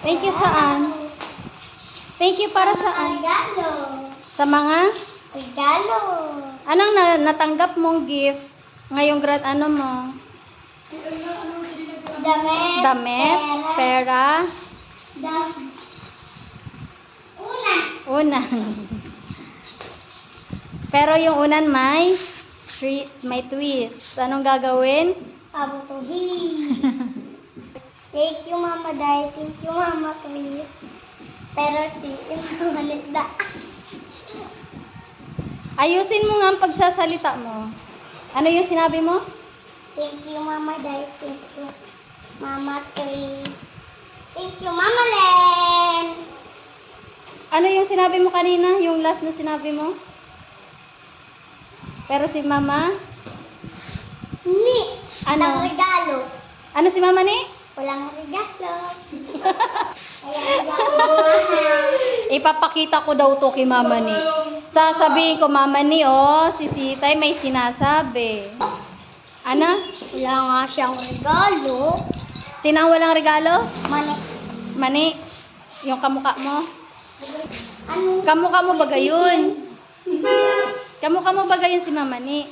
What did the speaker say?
Thank you saan? Thank you para saan? Regalo. Sa mga? Regalo. Anong natanggap mong gift ngayong ano mo? Damit. Damit? Pera? Una. Unan. Pero yung unan may twist. Anong gagawin? Abutuhin. Thank you, Mama Day. Thank you, Mama Chris. Pero si Mama Nita. Ayusin mo nga ang pagsasalita mo. Ano yung sinabi mo? Thank you, Mama Day. Thank you, Mama Chris. Thank you, Mama Len. Ano yung sinabi mo kanina? Yung last na sinabi mo? Pero si Mama? Ni. Ano? Walang regalo. Ano si Mama ni? Walang regalo. Kaya regalo, Mama. Ipapakita ko daw to kay Mama ni. Sasabihin ko, Mama ni, oh, si Sitay may sinasabi. Ano? Wala nga siyang regalo. Sinang walang regalo? Mani. Mani, yung kamukha mo. Ano? Kamukha mo ba gayon? Kamukha mo ba gayon si Mama ni?